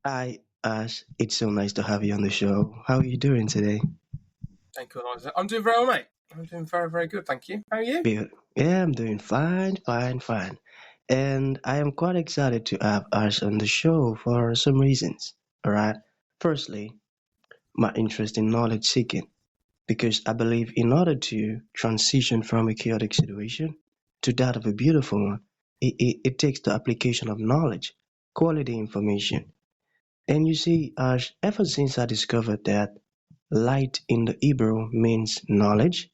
Hi, Ash. It's so nice to have you on the show. How are you doing today? Thank you, Eliza. I'm doing very well, mate. I'm doing very, very good. Thank you. How are you? Good. Yeah, I'm doing fine, fine, fine. And I am quite excited to have Ash on the show for some reasons. All right. Firstly, my interest in knowledge seeking, because I believe in order to transition from a chaotic situation to that of a beautiful one, it takes the application of knowledge, quality information. And you see, Ash, ever since I discovered that light in the Hebrew means knowledge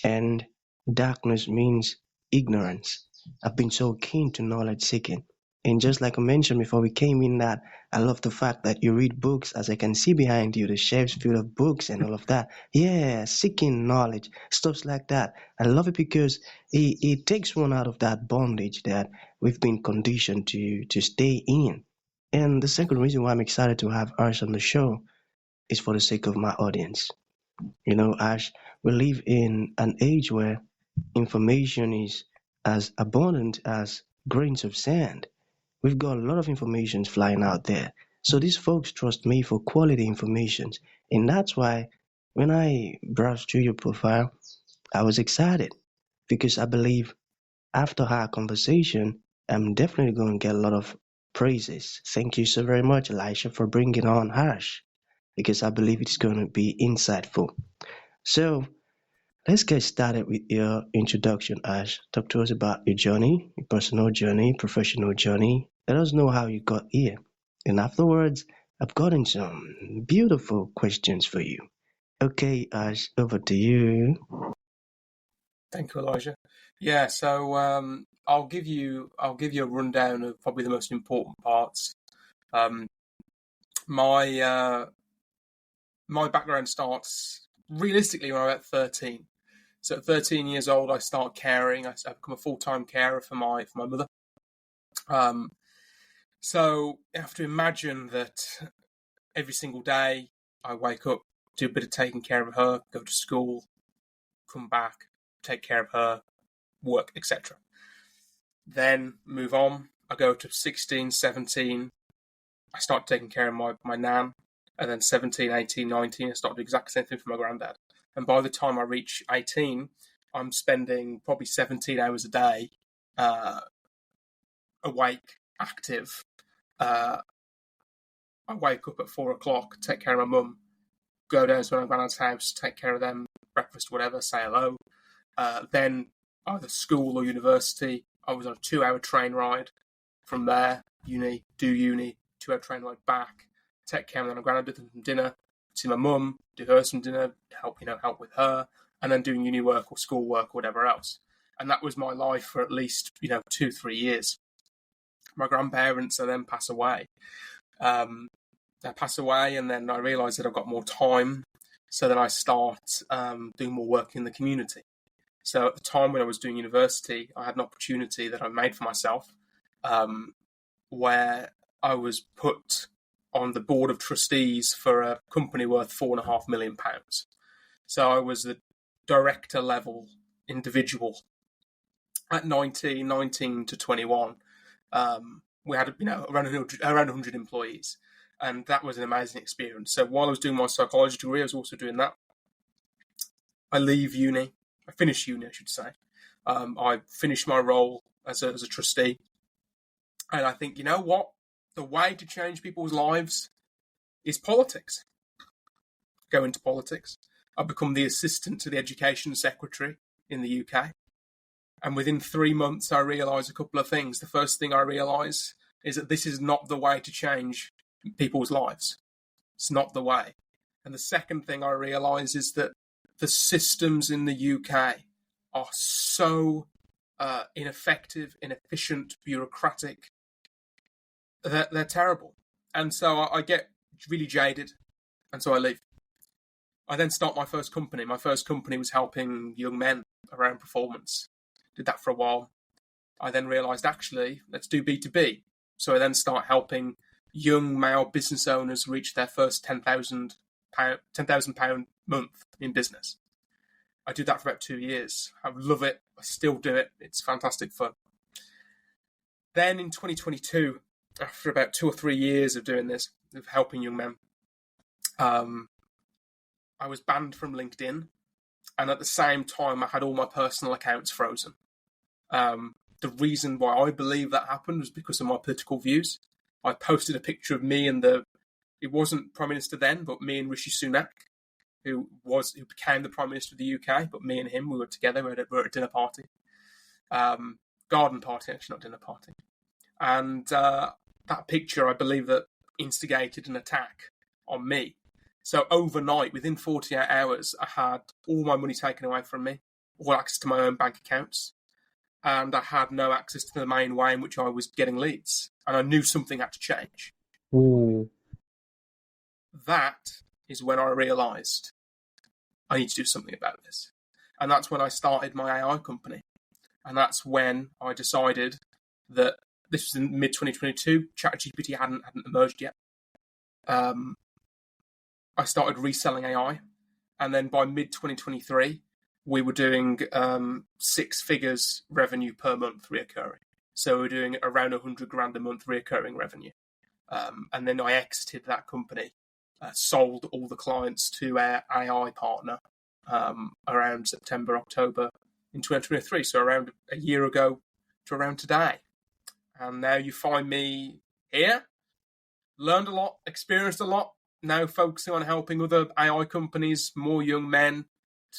and darkness means ignorance. I've been so keen to knowledge seeking. And just like I mentioned before we came in, that I love the fact that you read books, as I can see behind you, the shelves full of books and all of that. Yeah, seeking knowledge, stuff like that. I love it because it takes one out of that bondage that we've been conditioned to stay in. And the second reason why I'm excited to have Ars on the show is for the sake of my audience. Ash, we live in an age where information is as abundant as grains of sand. We've got a lot of information flying out there. So these folks trust me for quality information. And that's why when I browsed through your profile, I was excited because I believe after our conversation, I'm definitely going to get a lot of praises. Thank you so very much, Elisha, for bringing on Harsh because I believe it's going to be insightful. So, let's get started with your introduction, Ash. Talk to us about your journey, your personal journey, professional journey. Let us know how you got here. And afterwards, I've gotten some beautiful questions for you. Okay, Ash, over to you. Thank you, Elijah. Yeah, so I'll give you a rundown of probably the most important parts. Um, my my background starts realistically when I was about 13. So at 13 years old, I start caring. I become a full-time carer for my mother. Um, so you have to imagine that every single day I wake up, do a bit of taking care of her, go to school, come back, take care of her, work, etc. Then move on. I go to 16, 17. I start taking care of my nan. And then 17, 18, 19, I start doing exactly the same thing for my granddad. And by the time I reach 18, I'm spending probably 17 hours a day uh, awake, active. Uh, I wake up at 4 o'clock, take care of my mum, go down to my granddad's house, take care of them, breakfast, whatever, say hello. Then either school or university. I was on a 2 hour train ride from there, uni, 2 hour train ride back, take care of my granddad, do some dinner, see my mum, do her some dinner, help with her, and then doing uni work or school work or whatever else. And that was my life for at least 2-3 years. My grandparents then pass away. They pass away, and then I realise that I've got more time. So then I start doing more work in the community. So at the time when I was doing university, I had an opportunity that I made for myself, where I was put on the board of trustees for a company worth £4.5 million. So I was the director level individual at 19 to 21. We had around 100 employees, and that was an amazing experience. So while I was doing my psychology degree, I was also doing that. I finished uni, I should say. I finished my role as a trustee, and I think, you know what? The way to change people's lives is politics. Go into politics. I've become the assistant to the education secretary in the UK. And within 3 months, I realised a couple of things. The first thing I realised is that this is not the way to change people's lives. It's not the way. And the second thing I realised is that the systems in the UK are so ineffective, inefficient, bureaucratic. They're terrible. And so I get really jaded, and so I leave. I then start my first company. My first company was helping young men around performance. Did that for a while. I then realised, actually, let's do B2B. So I then start helping young male business owners reach their first £10,000 month in business. I do that for about 2 years. I love it. I still do it. It's fantastic fun. Then in 2022, after about 2 or 3 years of doing this, of helping young men, um, I was banned from LinkedIn, and at the same time, I had all my personal accounts frozen. The reason why I believe that happened was because of my political views. I posted a picture of me and it wasn't Prime Minister then, but me and Rishi Sunak, who became the Prime Minister of the UK, but me and him, we were together, we were at a dinner party. Garden party, actually, not dinner party. And that picture, I believe, that instigated an attack on me. So overnight, within 48 hours, I had all my money taken away from me, all access to my own bank accounts, and I had no access to the main way in which I was getting leads. And I knew something had to change. Mm. That is when I realised I need to do something about this. And that's when I started my AI company. And that's when I decided that this was in mid-2022. ChatGPT hadn't emerged yet. I started reselling AI. And then by mid-2023, we were doing 6 figures revenue per month reoccurring. So we're doing around 100 grand a month reoccurring revenue. And then I exited that company, sold all the clients to our AI partner around September, October in 2023. So around a year ago to around today. And now you find me here, learned a lot, experienced a lot, now focusing on helping other AI companies, more young men,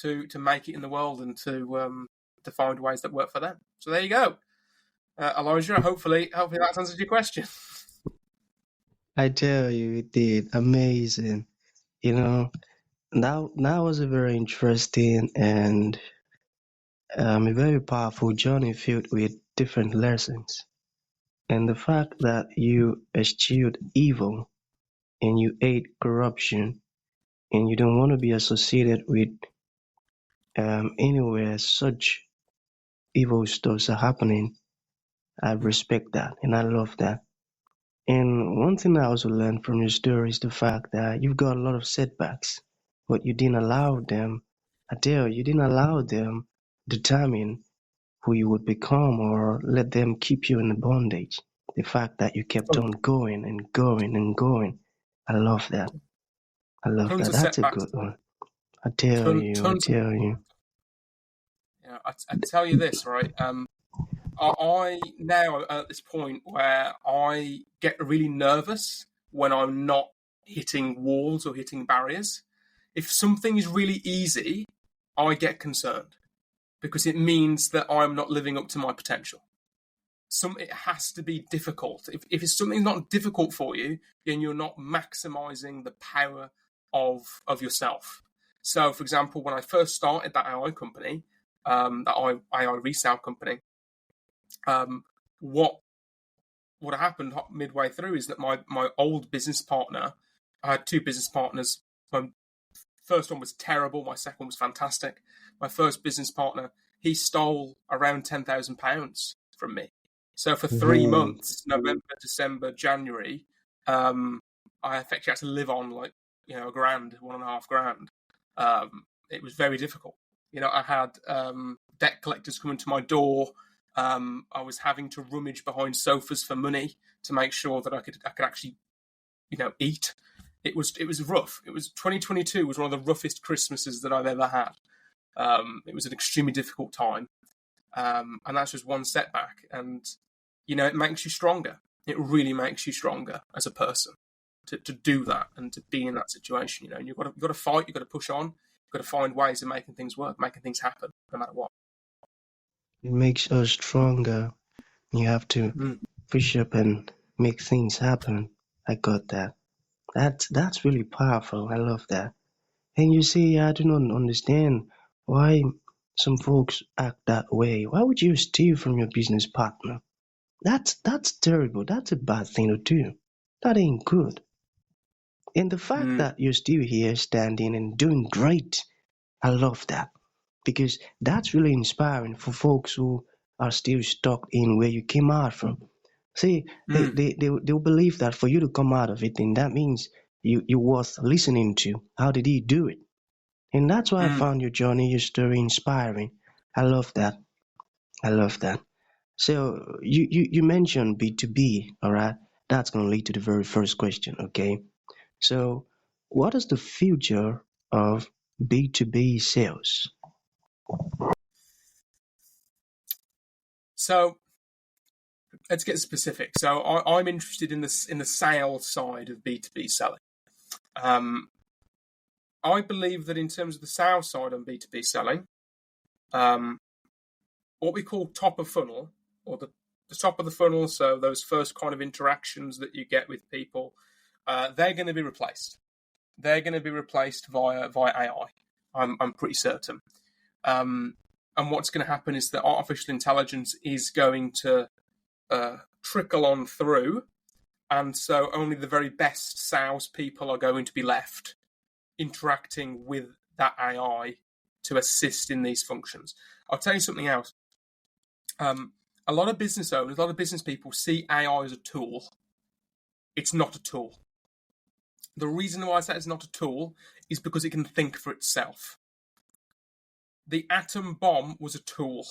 to make it in the world and to find ways that work for them. So there you go, Elijah. Hopefully that answers your question. I tell you, it did. Amazing. You know, that was a very interesting and a very powerful journey filled with different lessons. And the fact that you eschewed evil and you hate corruption and you don't want to be associated with anywhere such evil stuffs are happening, I respect that and I love that. And one thing I also learned from your story is the fact that you've got a lot of setbacks, but you didn't allow them, I tell you, you didn't allow them determine who you would become or let them keep you in bondage. The fact that you kept on going and going and going. I love that. I love Tons that. of That's a setbacks. good one. I tell you, I Tons of. tell you. I tell you this, right? I now at this point where I get really nervous when I'm not hitting walls or hitting barriers. If something is really easy, I get concerned because it means that I'm not living up to my potential. It has to be difficult. If it's something not difficult for you, then you're not maximizing the power of yourself. So, for example, when I first started that AI company, that AI resale company, what happened midway through is that my old business partner, I had 2 business partners. My first one was terrible. My second one was fantastic. My first business partner, he stole around £10,000 from me. So for 3 Mhm. months, November, December, January, I effectively had to live on a grand, 1.5 grand. It was very difficult. I had debt collectors coming to my door. I was having to rummage behind sofas for money to make sure that I could actually, eat. It was rough. 2022 was one of the roughest Christmases that I've ever had. It was an extremely difficult time, and that's just one setback. And it makes you stronger. It really makes you stronger as a person to do that and to be in that situation. And you've got to fight. You've got to push on. You've got to find ways of making things work, making things happen, no matter what. It makes us stronger. You have to Mm. push up and make things happen. I got that. That's really powerful. I love that. And you see, I do not understand why some folks act that way. Why would you steal from your business partner? That's terrible. That's a bad thing to do. That ain't good. And the fact Mm. that you're still here standing and doing great, I love that. Because that's really inspiring for folks who are still stuck in where you came out from. See, Mm. they'll believe that for you to come out of it, then that means you're worth listening to. How did he do it? And that's why I Mm. found your journey, your story inspiring. I love that. I love that. So you mentioned B2B, all right? That's going to lead to the very first question, okay? So, what is the future of B2B sales? So let's get specific. So I'm interested in the sales side of B2B selling. I believe that in terms of the sales side on B2B selling, what we call top of funnel, or the top of the funnel, so those first kind of interactions that you get with people, they're going to be replaced. They're going to be replaced via AI. I'm pretty certain. And what's going to happen is that artificial intelligence is going to trickle on through, and so only the very best salespeople are going to be left interacting with that AI to assist in these functions. I'll tell you something else. A lot of business owners, a lot of business people see AI as a tool. It's not a tool. The reason why I say it's not a tool is because it can think for itself. The atom bomb was a tool.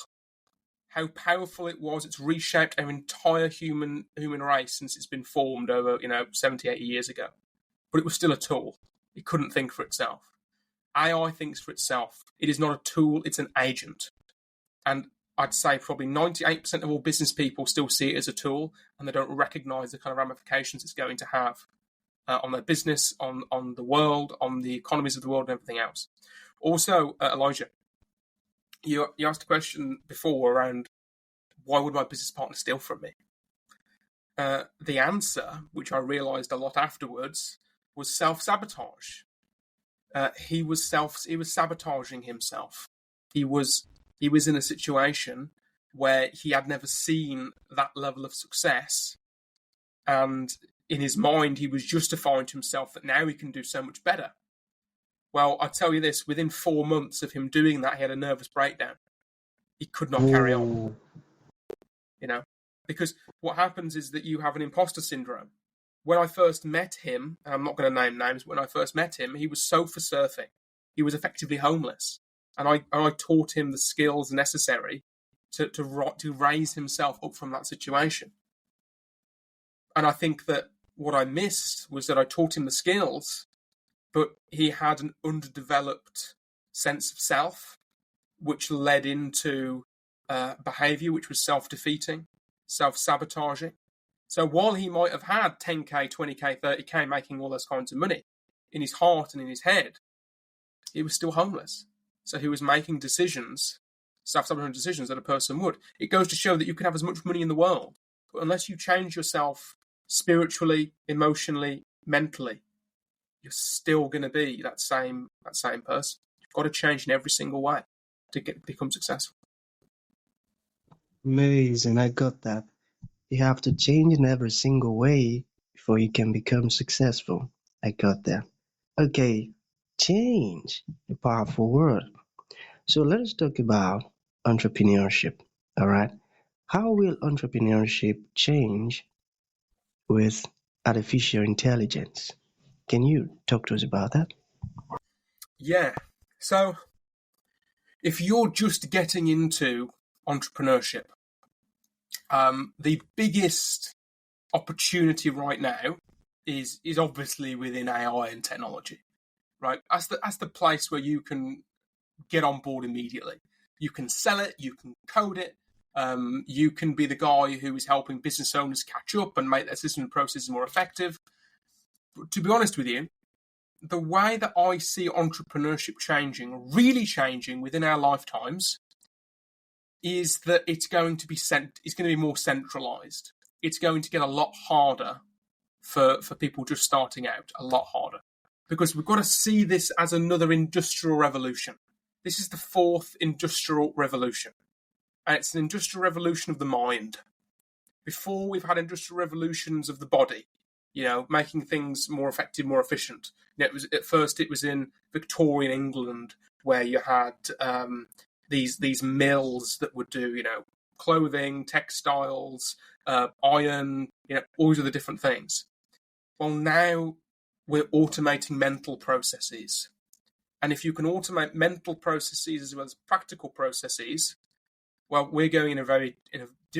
How powerful it was, it's reshaped our entire human race since it's been formed over 70, 80 years ago. But it was still a tool. It couldn't think for itself. AI thinks for itself. It is not a tool, it's an agent. And I'd say probably 98% of all business people still see it as a tool, and they don't recognize the kind of ramifications it's going to have on their business, on the world, on the economies of the world, and everything else. Also, Elijah, you asked a question before around why would my business partner steal from me? The answer, which I realized a lot afterwards, was self-sabotage. He was sabotaging himself. He was in a situation where he had never seen that level of success, and in his mind he was justifying to himself that now he can do so much better. Well, I tell you this, within 4 months of him doing that, he had a nervous breakdown. He could not carry on. Because what happens is that you have an imposter syndrome. When I first met him, and I'm not going to name names, but when I first met him, he was sofa surfing. He was effectively homeless. And I taught him the skills necessary to raise himself up from that situation. And I think that what I missed was that I taught him the skills, but he had an underdeveloped sense of self, which led into behavior which was self-defeating, self-sabotaging. So while he might have had 10k, 20k, 30k making all those kinds of money, in his heart and in his head, he was still homeless. So he was making decisions, self-sabotaging decisions that a person would. It goes to show that you can have as much money in the world, but unless you change yourself spiritually, emotionally, mentally, you're still going to be that same person. You've got to change in every single way to become successful. Amazing, I got that. You have to change in every single way before you can become successful. I got that. Okay, change, a powerful word. So let us talk about entrepreneurship. All right. How will entrepreneurship change with artificial intelligence? Can you talk to us about that? Yeah. So if you're just getting into entrepreneurship, the biggest opportunity right now is obviously within AI and technology, right? That's the place where you can get on board immediately. You can sell it, you can code it, you can be the guy who is helping business owners catch up and make their system and processes more effective. But to be honest with you, the way that I see entrepreneurship changing, really changing within our lifetimes, is that it's going to be more centralized. It's going to get a lot harder for people just starting out, a lot harder. Because we've got to see this as another industrial revolution. This is the fourth industrial revolution. And it's an industrial revolution of the mind. Before, we've had industrial revolutions of the body, making things more effective, more efficient. At first it was in Victorian England, where you had these mills that would do, clothing, textiles, iron, all these other different things. Well, now we're automating mental processes. And if you can automate mental processes as well as practical processes, well, we're going in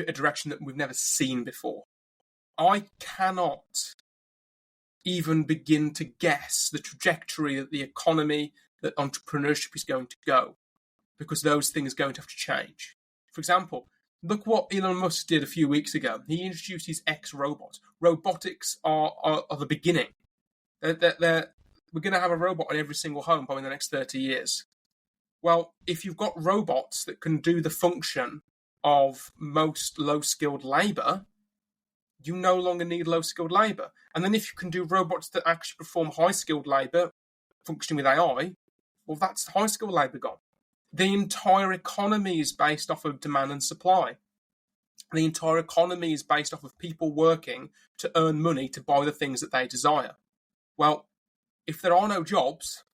a direction that we've never seen before. I cannot even begin to guess the trajectory that the economy, that entrepreneurship is going to go, because those things are going to have to change. For example, look what Elon Musk did a few weeks ago. He introduced his X robot. Robotics are the beginning. We're going to have a robot in every single home probably in the next 30 years. Well, if you've got robots that can do the function of most low-skilled labour, you no longer need low-skilled labour. And then if you can do robots that actually perform high-skilled labour functioning with AI, well, that's high-skilled labour gone. The entire economy is based off of demand and supply. The entire economy is based off of people working to earn money to buy the things that they desire. Well, if there are no jobs,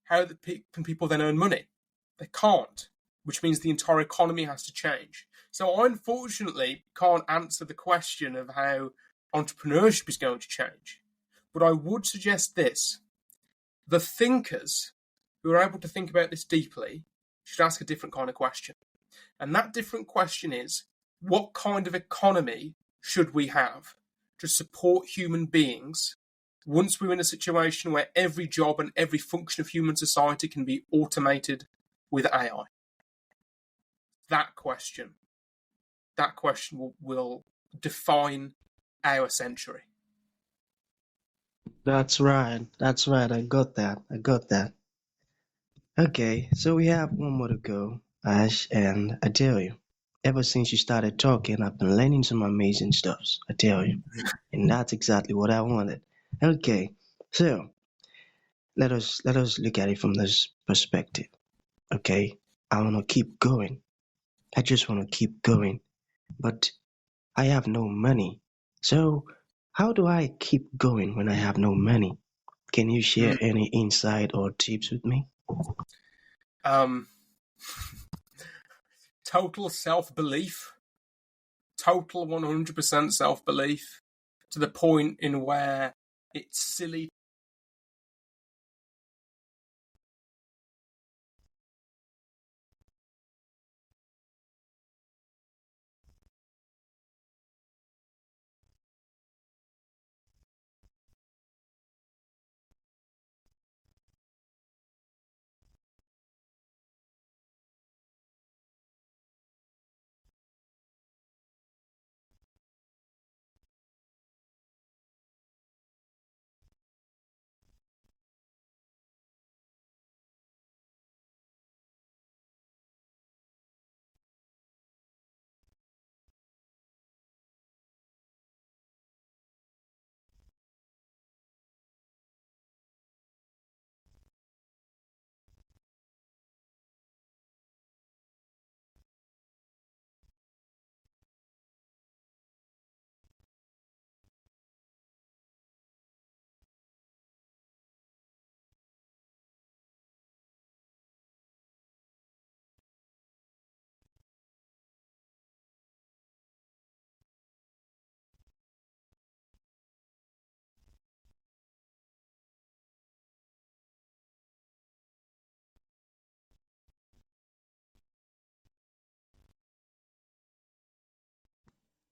how can people then earn money? They can't, which means the entire economy has to change. So I unfortunately can't answer the question of how entrepreneurship is going to change. But I would suggest this. The thinkers who are able to think about this deeply should ask a different kind of question. And that different question is, what kind of economy should we have to support human beings once we're in a situation where every job and every function of human society can be automated with AI? That question will define our century. That's right. That's right. I got that. I got that. Okay, so we have one more to go, Ash, and I tell you, ever since you started talking, I've been learning some amazing stuffs. I tell you, and that's exactly what I wanted. Okay, so let us look at it from this perspective. Okay, I want to keep going. I just want to keep going, but I have no money. So how do I keep going when I have no money? Can you share Mm. any insight or tips with me? Um, Total self-belief, total 100% self-belief, to the point in where it's silly.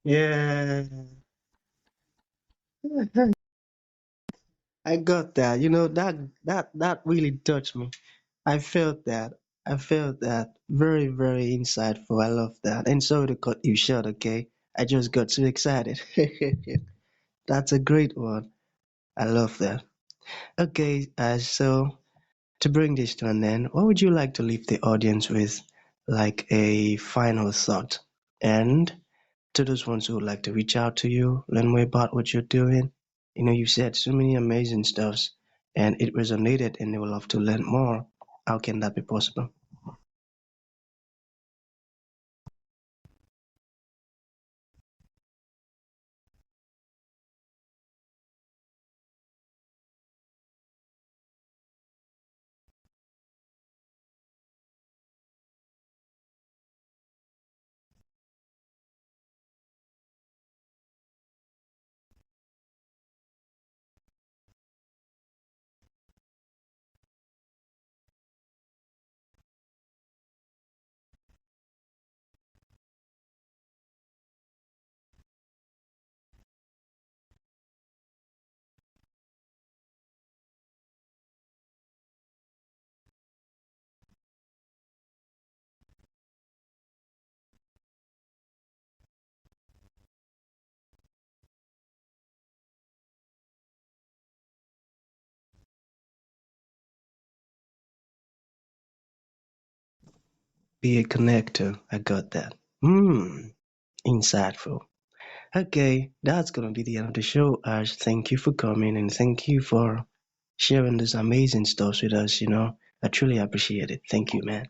Yeah, I got that. That really touched me. I felt that. I felt that. Very, very insightful. I love that. And sorry to cut you short, okay? I just got too excited. That's a great one. I love that. Okay, so to bring this to an end, what would you like to leave the audience with, like a final thought? And to those ones who would like to reach out to you, learn more about what you're doing, you said so many amazing stuffs, and it resonated, and they would love to learn more. How can that be possible? Be a connector. I got that. Hmm. Insightful. Okay, that's gonna be the end of the show, Ash. Thank you for coming and thank you for sharing this amazing stuff with us. I truly appreciate it. Thank you, man.